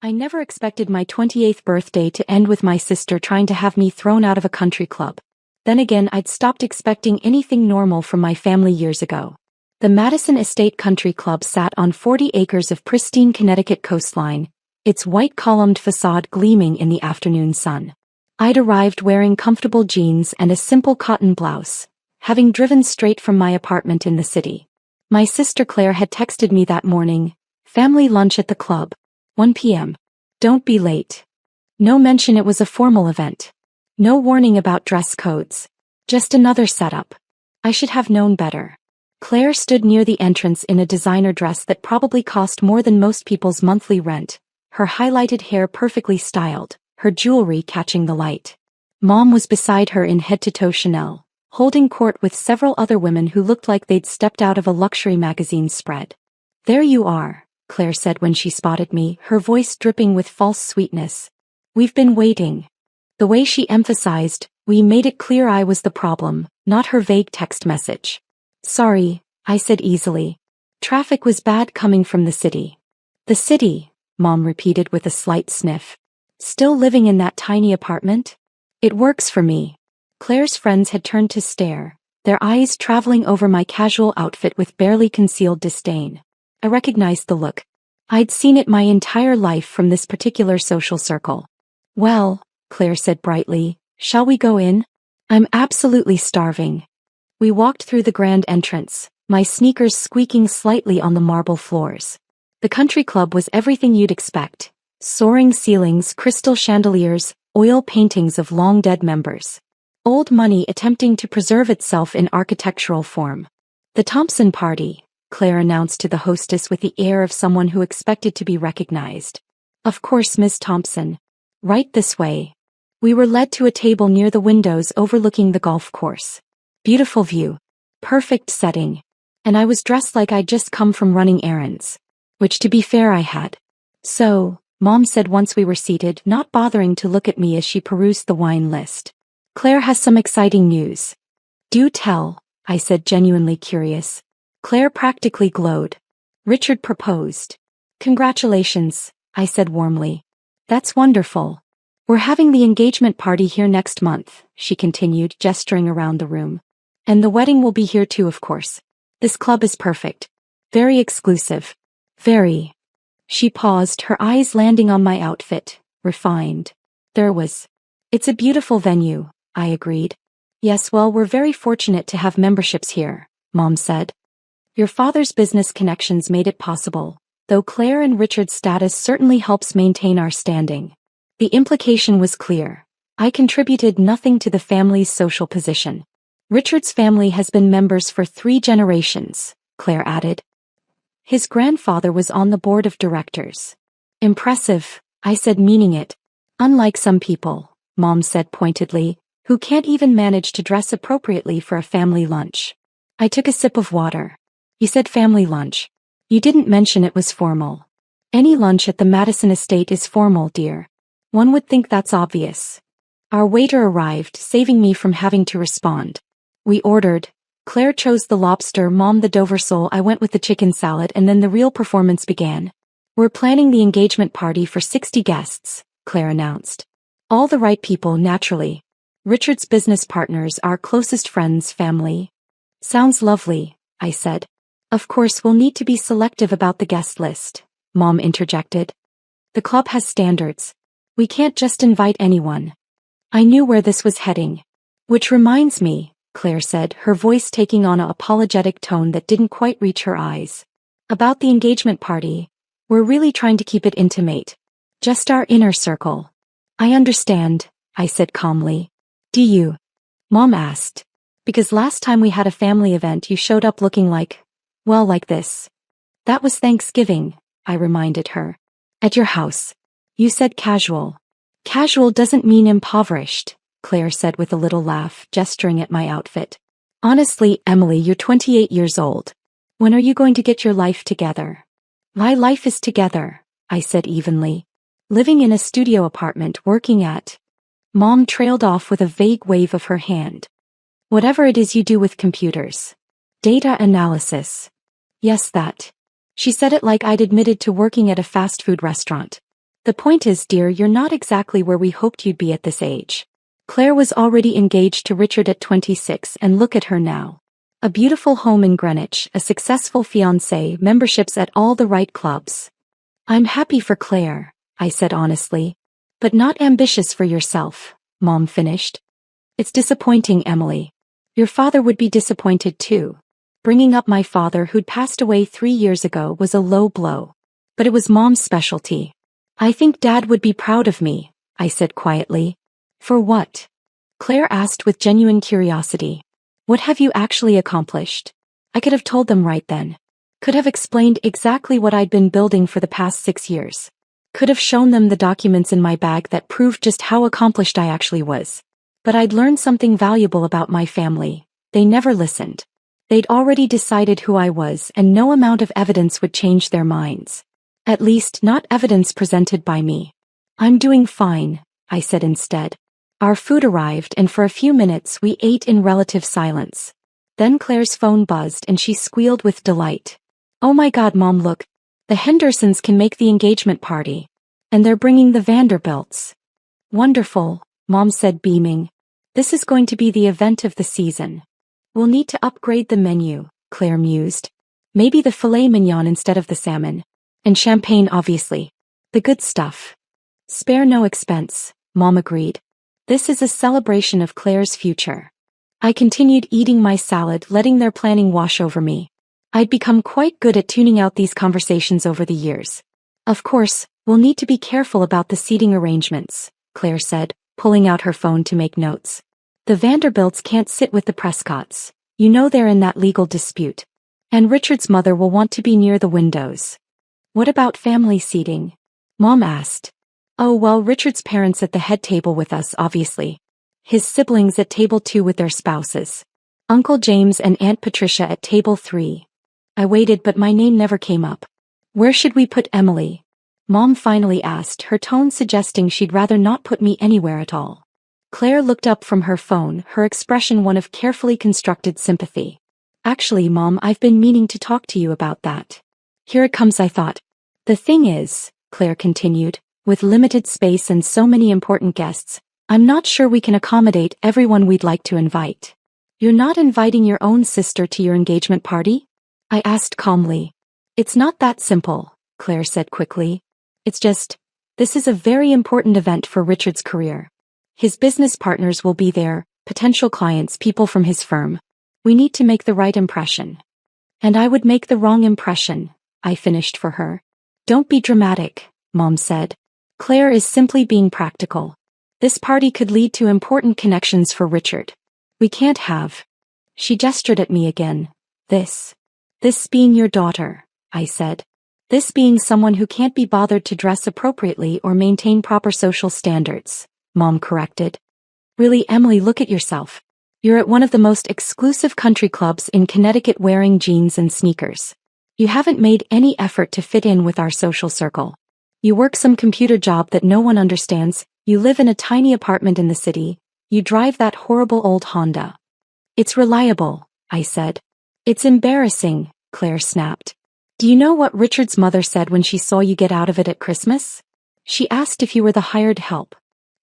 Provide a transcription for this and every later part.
I never expected my 28th birthday to end with my sister trying to have me thrown out of a country club. Then again, I'd stopped expecting anything normal from my family years ago. The Madison Estate Country Club sat on 40 acres of pristine Connecticut coastline, its white columned facade gleaming in the afternoon sun. I'd arrived wearing comfortable jeans and a simple cotton blouse, having driven straight from my apartment in the city. My sister Claire had texted me that morning, "Family lunch at the club, 1 p.m. Don't be late." No mention it was a formal event. No warning about dress codes. Just another setup. I should have known better. Claire stood near the entrance in a designer dress that probably cost more than most people's monthly rent, her highlighted hair perfectly styled, her jewelry catching the light. Mom was beside her in head-to-toe Chanel, holding court with several other women who looked like they'd stepped out of a luxury magazine spread. "There you are," Claire said when she spotted me, her voice dripping with false sweetness. "We've been waiting." The way she emphasized, "we" made it clear I was the problem, not her vague text message. "Sorry," I said easily. Traffic was bad coming from the city. "The city," Mom repeated with a slight sniff. "Still living in that tiny apartment?" "It works for me." Claire's friends had turned to stare, their eyes traveling over my casual outfit with barely concealed disdain. I recognized the look. I'd seen it my entire life from this particular social circle. "Well," Claire said brightly, "shall we go in? I'm absolutely starving." We walked through the grand entrance, my sneakers squeaking slightly on the marble floors. The country club was everything you'd expect. Soaring ceilings, crystal chandeliers, oil paintings of long-dead members. Old money attempting to preserve itself in architectural form. "The Thompson party," Claire announced to the hostess with the air of someone who expected to be recognized. "Of course, Miss Thompson. Right this way." We were led to a table near the windows overlooking the golf course. Beautiful view. Perfect setting. And I was dressed like I'd just come from running errands. Which, to be fair, I had. "So," Mom said once we were seated, not bothering to look at me as she perused the wine list. "Claire has some exciting news." "Do tell," I said, genuinely curious. Claire practically glowed. "Richard proposed." "Congratulations," I said warmly. "That's wonderful. We're having the engagement party here next month," she continued, gesturing around the room. "And the wedding will be here too, of course. This club is perfect. Very exclusive. Very." She paused, her eyes landing on my outfit, refined. "It's a beautiful venue," I agreed. "Yes, well, we're very fortunate to have memberships here," Mom said. "Your father's business connections made it possible, though Claire and Richard's status certainly helps maintain our standing." The implication was clear. I contributed nothing to the family's social position. "Richard's family has been members for 3 generations, Claire added. "His grandfather was on the board of directors." "Impressive," I said, meaning it. "Unlike some people," Mom said pointedly, "who can't even manage to dress appropriately for a family lunch." I took a sip of water. "You said family lunch. You didn't mention it was formal." "Any lunch at the Madison estate is formal, dear. One would think that's obvious." Our waiter arrived, saving me from having to respond. We ordered. Claire chose the lobster, Mom the Dover sole, I went with the chicken salad, and then the real performance began. "We're planning the engagement party for 60 guests, Claire announced. "All the right people, naturally. Richard's business partners, our closest friends, family." "Sounds lovely," I said. "Of course, we'll need to be selective about the guest list," Mom interjected. "The club has standards. We can't just invite anyone." I knew where this was heading. "Which reminds me," Claire said, her voice taking on an apologetic tone that didn't quite reach her eyes. "About the engagement party. We're really trying to keep it intimate. Just our inner circle." "I understand," I said calmly. "Do you?" Mom asked. "Because last time we had a family event you showed up looking like this." "That was Thanksgiving," I reminded her. "At your house. You said casual." "Casual doesn't mean impoverished," Claire said with a little laugh, gesturing at my outfit. "Honestly, Emily, you're 28 years old. When are you going to get your life together?" "My life is together," I said evenly. "Living in a studio apartment, working at..." Mom trailed off with a vague wave of her hand. "Whatever it is you do with computers. Data analysis." "Yes, that." She said it like I'd admitted to working at a fast food restaurant. The point is, dear, you're not exactly where we hoped you'd be at this age. Claire was already engaged to Richard at 26, and look at her now. A beautiful home in Greenwich, a successful fiancé, memberships at all the right clubs. I'm happy for Claire, I said honestly. But not ambitious for yourself, Mom finished. It's disappointing, Emily. Your father would be disappointed too. Bringing up my father, who'd passed away 3 years ago, was a low blow. But it was Mom's specialty. I think Dad would be proud of me, I said quietly. For what? Claire asked with genuine curiosity. What have you actually accomplished? I could have told them right then. Could have explained exactly what I'd been building for the past 6 years. Could have shown them the documents in my bag that proved just how accomplished I actually was. But I'd learned something valuable about my family. They never listened. They'd already decided who I was, and no amount of evidence would change their minds. At least, not evidence presented by me. I'm doing fine, I said instead. Our food arrived, and for a few minutes we ate in relative silence. Then Claire's phone buzzed and she squealed with delight. Oh my God, Mom, look. The Hendersons can make the engagement party. And they're bringing the Vanderbilts. Wonderful, Mom said, beaming. This is going to be the event of the season. We'll need to upgrade the menu, Claire mused. Maybe the filet mignon instead of the salmon. And champagne, obviously. The good stuff. Spare no expense, Mom agreed. This is a celebration of Claire's future. I continued eating my salad, letting their planning wash over me. I'd become quite good at tuning out these conversations over the years. Of course, we'll need to be careful about the seating arrangements, Claire said, pulling out her phone to make notes. The Vanderbilts can't sit with the Prescotts. You know they're in that legal dispute. And Richard's mother will want to be near the windows. What about family seating? Mom asked. Oh well, Richard's parents at the head table with us, obviously. His siblings at table 2 with their spouses. Uncle James and Aunt Patricia at table 3. I waited, but my name never came up. Where should we put Emily? Mom finally asked, her tone suggesting she'd rather not put me anywhere at all. Claire looked up from her phone, her expression one of carefully constructed sympathy. Actually, Mom, I've been meaning to talk to you about that. Here it comes, I thought. The thing is, Claire continued, with limited space and so many important guests, I'm not sure we can accommodate everyone we'd like to invite. You're not inviting your own sister to your engagement party? I asked calmly. It's not that simple, Claire said quickly. It's just, this is a very important event for Richard's career. His business partners will be there, potential clients, people from his firm. We need to make the right impression. And I would make the wrong impression, I finished for her. Don't be dramatic, Mom said. Claire is simply being practical. This party could lead to important connections for Richard. We can't have. She gestured at me again. This being your daughter, I said. This being someone who can't be bothered to dress appropriately or maintain proper social standards, Mom corrected. Really, Emily, look at yourself. You're at one of the most exclusive country clubs in Connecticut wearing jeans and sneakers. You haven't made any effort to fit in with our social circle. You work some computer job that no one understands, you live in a tiny apartment in the city, you drive that horrible old Honda. It's reliable, I said. It's embarrassing, Claire snapped. Do you know what Richard's mother said when she saw you get out of it at Christmas? She asked if you were the hired help.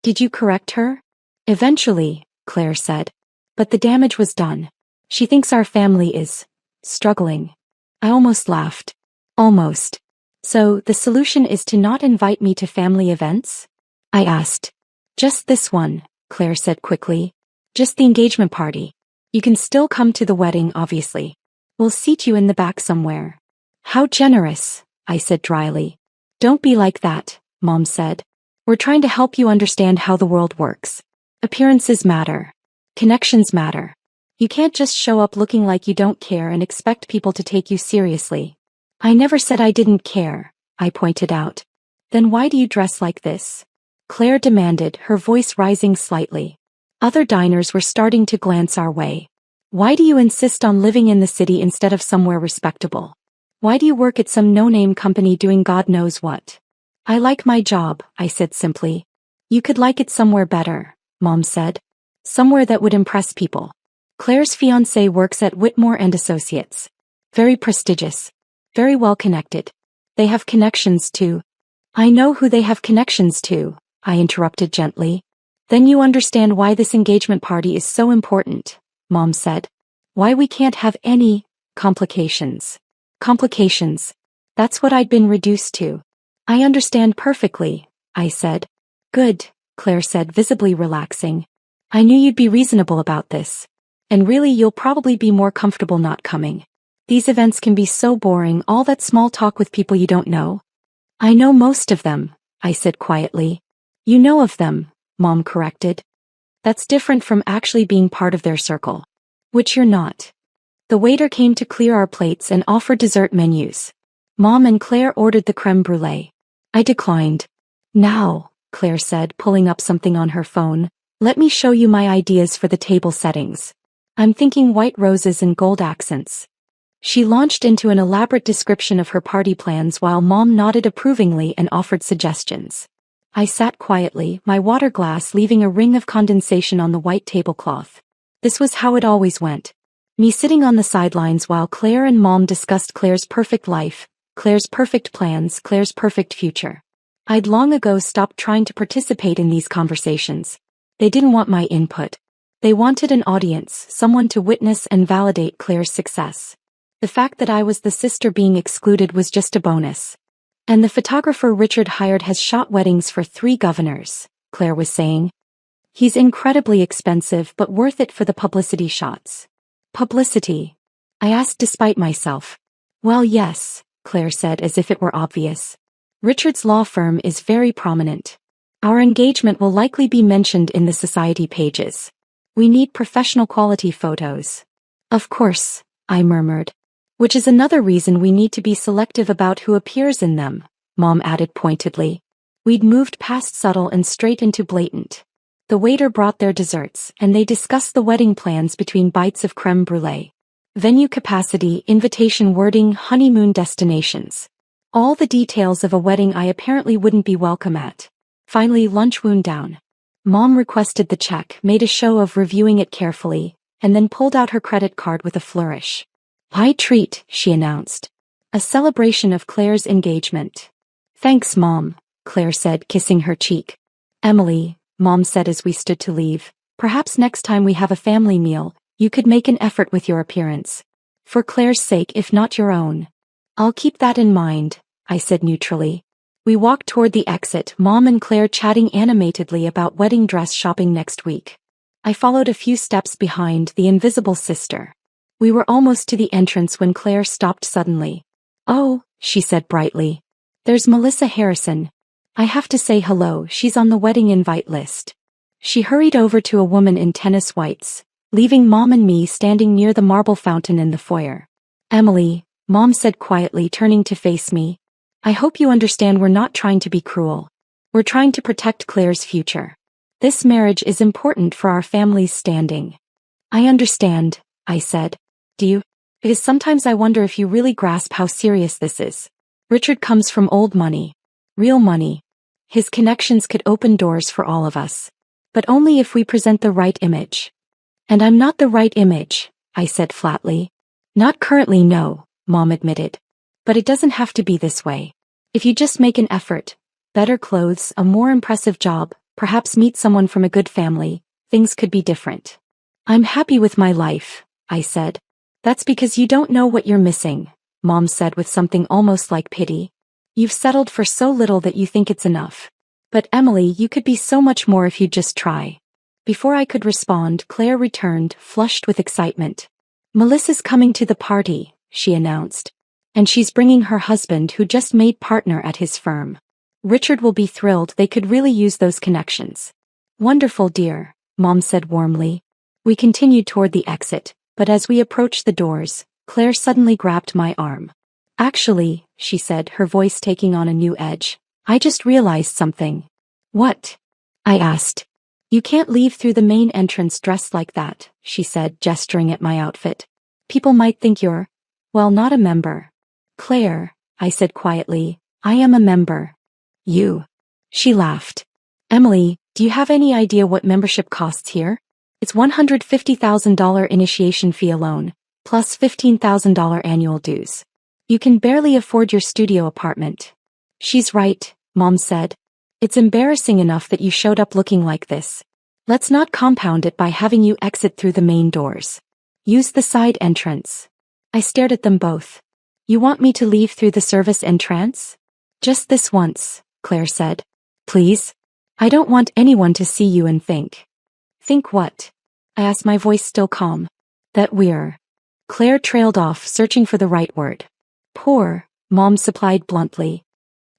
Did you correct her? Eventually, Claire said. But the damage was done. She thinks our family is struggling. I almost laughed. Almost. So, the solution is to not invite me to family events? I asked. Just this one, Claire said quickly. Just the engagement party. You can still come to the wedding, obviously. We'll seat you in the back somewhere. How generous, I said dryly. Don't be like that, Mom said. We're trying to help you understand how the world works. Appearances matter. Connections matter. You can't just show up looking like you don't care and expect people to take you seriously. I never said I didn't care, I pointed out. Then why do you dress like this? Claire demanded, her voice rising slightly. Other diners were starting to glance our way. Why do you insist on living in the city instead of somewhere respectable? Why do you work at some no-name company doing God knows what? I like my job, I said simply. You could like it somewhere better, Mom said. Somewhere that would impress people. Claire's fiancé works at Whitmore and Associates. Very prestigious. Very well connected. They have connections too. I know who they have connections to, I interrupted gently. Then you understand why this engagement party is so important, Mom said. Why we can't have any complications. Complications. That's what I'd been reduced to. I understand perfectly, I said. Good, Claire said, visibly relaxing. I knew you'd be reasonable about this. And really, you'll probably be more comfortable not coming. These events can be so boring, all that small talk with people you don't know. I know most of them, I said quietly. You know of them, Mom corrected. That's different from actually being part of their circle. Which you're not. The waiter came to clear our plates and offered dessert menus. Mom and Claire ordered the crème brûlée. I declined. Now, Claire said, pulling up something on her phone, let me show you my ideas for the table settings. I'm thinking white roses and gold accents. She launched into an elaborate description of her party plans while Mom nodded approvingly and offered suggestions. I sat quietly, my water glass leaving a ring of condensation on the white tablecloth. This was how it always went. Me sitting on the sidelines while Claire and Mom discussed Claire's perfect life, Claire's perfect plans, Claire's perfect future. I'd long ago stopped trying to participate in these conversations. They didn't want my input. They wanted an audience, someone to witness and validate Claire's success. The fact that I was the sister being excluded was just a bonus. And the photographer Richard hired has shot weddings for 3 governors, Claire was saying. He's incredibly expensive but worth it for the publicity shots. Publicity? I asked despite myself. Well, yes, Claire said as if it were obvious. Richard's law firm is very prominent. Our engagement will likely be mentioned in the society pages. We need professional quality photos. Of course, I murmured. Which is another reason we need to be selective about who appears in them, Mom added pointedly. We'd moved past subtle and straight into blatant. The waiter brought their desserts, and they discussed the wedding plans between bites of crème brûlée. Venue capacity, invitation wording, honeymoon destinations. All the details of a wedding I apparently wouldn't be welcome at. Finally, lunch wound down. Mom requested the check, made a show of reviewing it carefully, and then pulled out her credit card with a flourish. High treat, she announced. A celebration of Claire's engagement. Thanks, Mom, Claire said, kissing her cheek. Emily, Mom said as we stood to leave, perhaps next time we have a family meal, you could make an effort with your appearance. For Claire's sake, if not your own. I'll keep that in mind, I said neutrally. We walked toward the exit, Mom and Claire chatting animatedly about wedding dress shopping next week. I followed a few steps behind, the invisible sister. We were almost to the entrance when Claire stopped suddenly. Oh, she said brightly. There's Melissa Harrison. I have to say hello, she's on the wedding invite list. She hurried over to a woman in tennis whites, leaving Mom and me standing near the marble fountain in the foyer. Emily, Mom said quietly, turning to face me. I hope you understand we're not trying to be cruel. We're trying to protect Claire's future. This marriage is important for our family's standing. I understand, I said. Do you? Because sometimes I wonder if you really grasp how serious this is. Richard comes from old money. Real money. His connections could open doors for all of us. But only if we present the right image. And I'm not the right image, I said flatly. Not currently, no, Mom admitted. But it doesn't have to be this way. If you just make an effort, better clothes, a more impressive job, perhaps meet someone from a good family, things could be different. I'm happy with my life, I said. That's because you don't know what you're missing, Mom said with something almost like pity. You've settled for so little that you think it's enough. But Emily, you could be so much more if you'd just try. Before I could respond, Claire returned, flushed with excitement. Melissa's coming to the party, she announced. And she's bringing her husband who just made partner at his firm. Richard will be thrilled, they could really use those connections. Wonderful, dear, Mom said warmly. We continued toward the exit. But as we approached the doors, Claire suddenly grabbed my arm. Actually, she said, her voice taking on a new edge, I just realized something. What? I asked. You can't leave through the main entrance dressed like that, she said, gesturing at my outfit. People might think you're, well, not a member. Claire, I said quietly, I am a member. You. She laughed. Emily, do you have any idea what membership costs here? It's $150,000 initiation fee alone, plus $15,000 annual dues. You can barely afford your studio apartment. She's right, Mom said. It's embarrassing enough that you showed up looking like this. Let's not compound it by having you exit through the main doors. Use the side entrance. I stared at them both. You want me to leave through the service entrance? Just this once, Claire said. Please? I don't want anyone to see you and think. Think what? I asked, my voice still calm. That we're. Claire trailed off, searching for the right word. Poor, Mom supplied bluntly.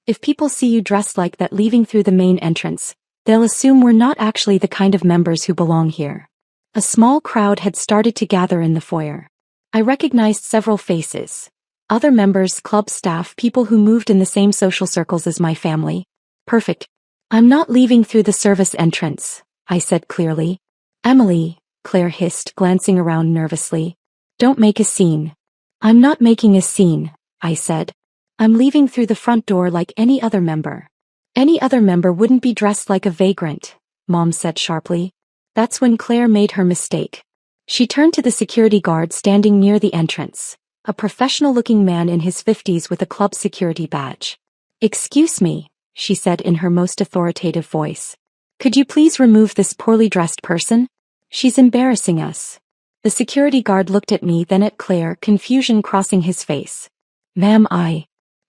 If people see you dressed like that leaving through the main entrance, they'll assume we're not actually the kind of members who belong here. A small crowd had started to gather in the foyer. I recognized several faces. Other members, club staff, people who moved in the same social circles as my family. Perfect. I'm not leaving through the service entrance, I said clearly. Emily, Claire hissed, glancing around nervously. Don't make a scene. I'm not making a scene, I said. I'm leaving through the front door like any other member. Any other member wouldn't be dressed like a vagrant, Mom said sharply. That's when Claire made her mistake. She turned to the security guard standing near the entrance, a professional-looking man in his 50s with a club security badge. Excuse me, she said in her most authoritative voice. Could you please remove this poorly dressed person? She's embarrassing us. The security guard looked at me, then at Claire, confusion crossing his face. Ma'am,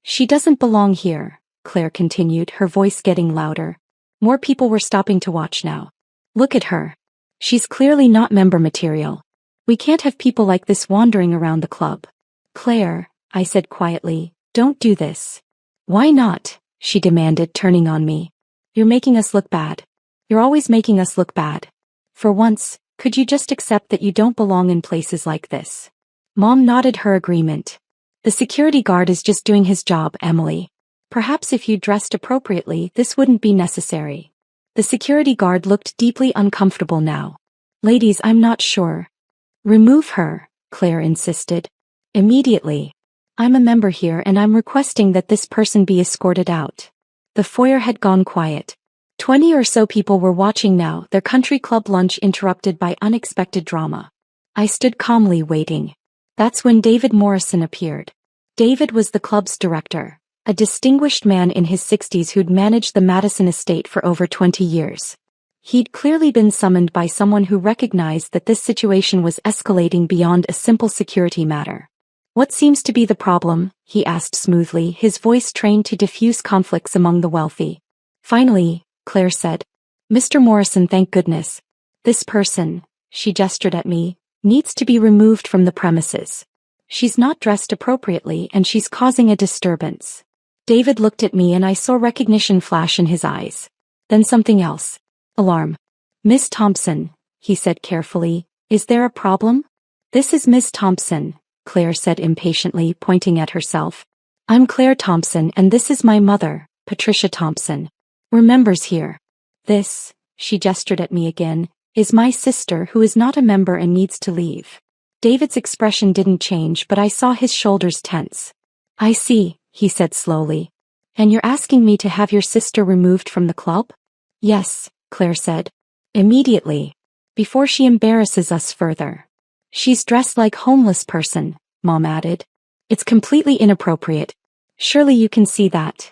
She doesn't belong here, Claire continued, her voice getting louder. More people were stopping to watch now. Look at her. She's clearly not member material. We can't have people like this wandering around the club. Claire, I said quietly, don't do this. Why not? She demanded, turning on me. You're making us look bad. You're always making us look bad. For once, could you just accept that you don't belong in places like this? Mom nodded her agreement. The security guard is just doing his job, Emily. Perhaps if you dressed appropriately, this wouldn't be necessary. The security guard looked deeply uncomfortable now. Ladies, I'm not sure. Remove her, Claire insisted. Immediately. I'm a member here and I'm requesting that this person be escorted out. The foyer had gone quiet. 20 or so people were watching now, their country club lunch interrupted by unexpected drama. I stood calmly waiting. That's when David Morrison appeared. David was the club's director, a distinguished man in his 60s who'd managed the Madison estate for over 20 years. He'd clearly been summoned by someone who recognized that this situation was escalating beyond a simple security matter. What seems to be the problem? He asked smoothly, his voice trained to diffuse conflicts among the wealthy. Finally, Claire said. Mr. Morrison, thank goodness. This person, she gestured at me, needs to be removed from the premises. She's not dressed appropriately and she's causing a disturbance. David looked at me and I saw recognition flash in his eyes. Then something else. Alarm. Miss Thompson, he said carefully, is there a problem? This is Miss Thompson, Claire said impatiently, pointing at herself. I'm Claire Thompson and this is my mother, Patricia Thompson. We're members here. This, she gestured at me again, is my sister who is not a member and needs to leave. David's expression didn't change, but I saw his shoulders tense. I see, he said slowly. And you're asking me to have your sister removed from the club? Yes, Claire said. Immediately. Before she embarrasses us further. She's dressed like a homeless person, Mom added. It's completely inappropriate. Surely you can see that.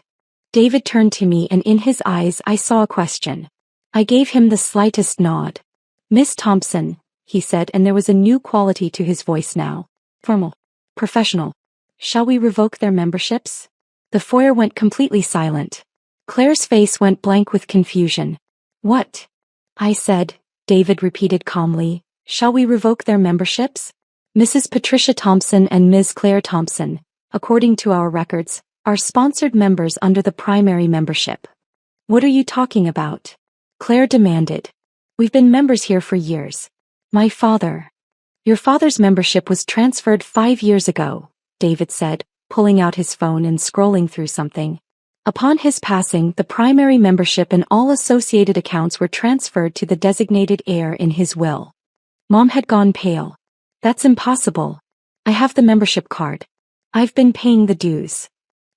David turned to me and in his eyes I saw a question. I gave him the slightest nod. Miss Thompson, he said, and there was a new quality to his voice now. Formal. Professional. Shall we revoke their memberships? The foyer went completely silent. Claire's face went blank with confusion. What? I said, David repeated calmly. Shall we revoke their memberships? Mrs. Patricia Thompson and Ms. Claire Thompson, according to our records, are sponsored members under the primary membership. What are you talking about? Claire demanded. We've been members here for years. My father. Your father's membership was transferred 5 years ago, David said, pulling out his phone and scrolling through something. Upon his passing, the primary membership and all associated accounts were transferred to the designated heir in his will. Mom had gone pale. That's impossible. I have the membership card. I've been paying the dues.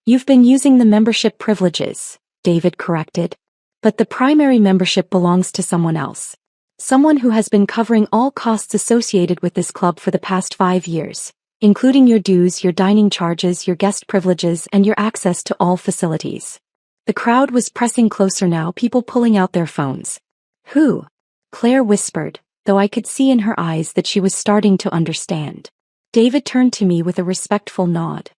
You've been using the membership privileges, David corrected. But the primary membership belongs to someone else. Someone who has been covering all costs associated with this club for the past 5 years, including your dues, your dining charges, your guest privileges, and your access to all facilities. The crowd was pressing closer now, people pulling out their phones. Who? Claire whispered, though I could see in her eyes that she was starting to understand. David turned to me with a respectful nod.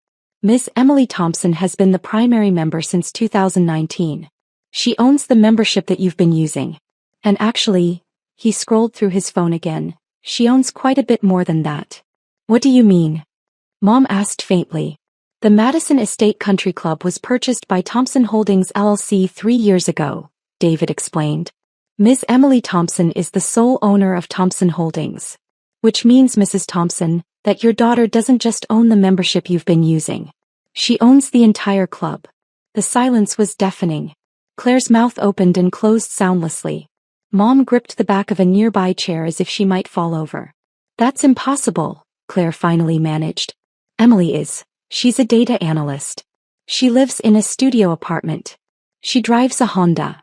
Miss Emily Thompson has been the primary member since 2019. She owns the membership that you've been using. And actually, he scrolled through his phone again, she owns quite a bit more than that. What do you mean? Mom asked faintly. The Madison Estate Country Club was purchased by Thompson Holdings LLC 3 years ago, David explained. Ms. Emily Thompson is the sole owner of Thompson Holdings. Which means, Mrs. Thompson, that your daughter doesn't just own the membership you've been using. She owns the entire club. The silence was deafening. Claire's mouth opened and closed soundlessly. Mom gripped the back of a nearby chair as if she might fall over. That's impossible, Claire finally managed. Emily is. She's a data analyst. She lives in a studio apartment. She drives a Honda.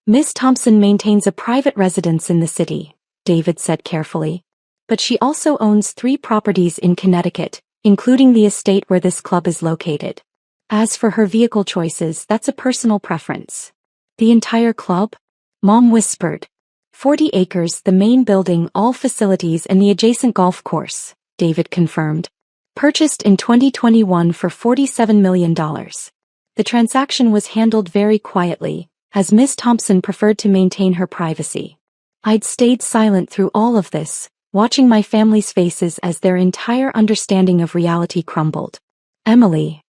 Miss Thompson maintains a private residence in the city, David said carefully. But she also owns 3 properties in Connecticut, including the estate where this club is located. As for her vehicle choices, that's a personal preference. The entire club? Mom whispered. 40 acres, the main building, all facilities and the adjacent golf course, David confirmed. Purchased in 2021 for $47 million. The transaction was handled very quietly, as Miss Thompson preferred to maintain her privacy. I'd stayed silent through all of this, watching my family's faces as their entire understanding of reality crumbled. Emily.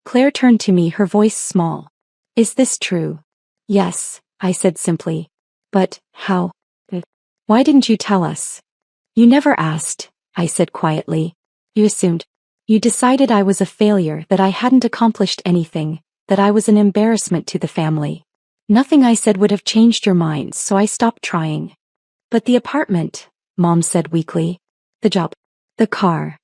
Claire turned to me, her voice small. Is this true? Yes, I said simply. But, how? Why didn't you tell us? You never asked, I said quietly. You assumed. You decided I was a failure, that I hadn't accomplished anything, that I was an embarrassment to the family. Nothing I said would have changed your minds, so I stopped trying. But the apartment, Mom said weakly. The job. The car.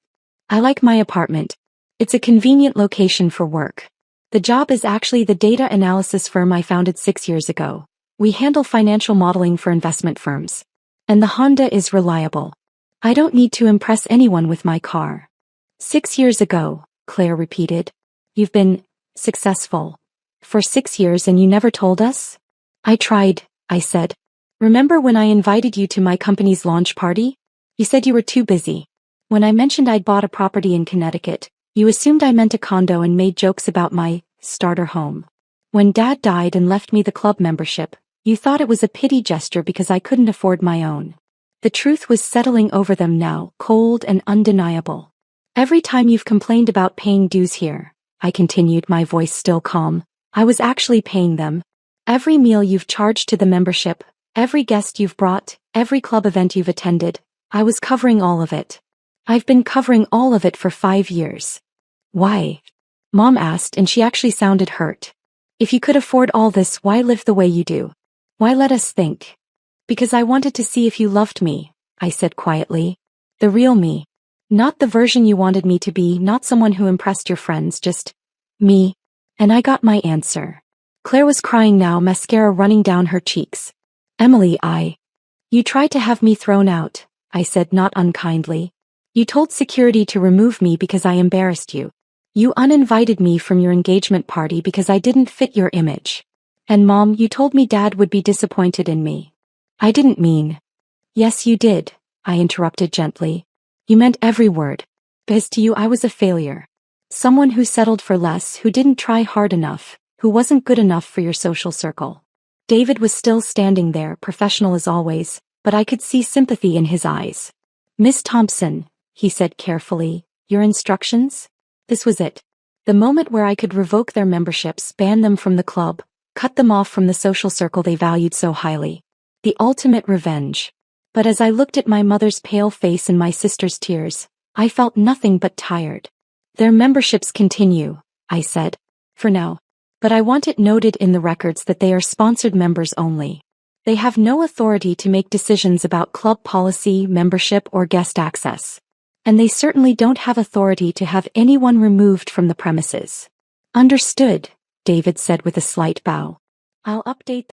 I like my apartment. It's a convenient location for work. The job is actually the data analysis firm I founded 6 years ago. We handle financial modeling for investment firms. And the Honda is reliable. I don't need to impress anyone with my car. 6 years ago, Claire repeated. You've been successful for 6 years and you never told us? I tried, I said. Remember when I invited you to my company's launch party? You said you were too busy. When I mentioned I'd bought a property in Connecticut, you assumed I meant a condo and made jokes about my starter home. When Dad died and left me the club membership, you thought it was a pity gesture because I couldn't afford my own. The truth was settling over them now, cold and undeniable. Every time you've complained about paying dues here, I continued, my voice still calm, I was actually paying them. Every meal you've charged to the membership, every guest you've brought, every club event you've attended, I was covering all of it. I've been covering all of it for 5 years. Why? Mom asked, and she actually sounded hurt. If you could afford all this, why live the way you do? Why let us think? Because I wanted to see if you loved me, I said quietly. The real me. Not the version you wanted me to be, not someone who impressed your friends, just me. And I got my answer. Claire was crying now, mascara running down her cheeks. Emily, You tried to have me thrown out, I said not unkindly. You told security to remove me because I embarrassed you. You uninvited me from your engagement party because I didn't fit your image. And Mom, you told me Dad would be disappointed in me. I didn't mean. Yes, you did, I interrupted gently. You meant every word. Because to you I was a failure. Someone who settled for less, who didn't try hard enough, who wasn't good enough for your social circle. David was still standing there, professional as always, but I could see sympathy in his eyes. Miss Thompson, he said carefully, your instructions? This was it. The moment where I could revoke their memberships, ban them from the club, cut them off from the social circle they valued so highly. The ultimate revenge. But as I looked at my mother's pale face and my sister's tears, I felt nothing but tired. Their memberships continue, I said. For now. But I want it noted in the records that they are sponsored members only. They have no authority to make decisions about club policy, membership, or guest access. And they certainly don't have authority to have anyone removed from the premises. Understood, David said with a slight bow. I'll update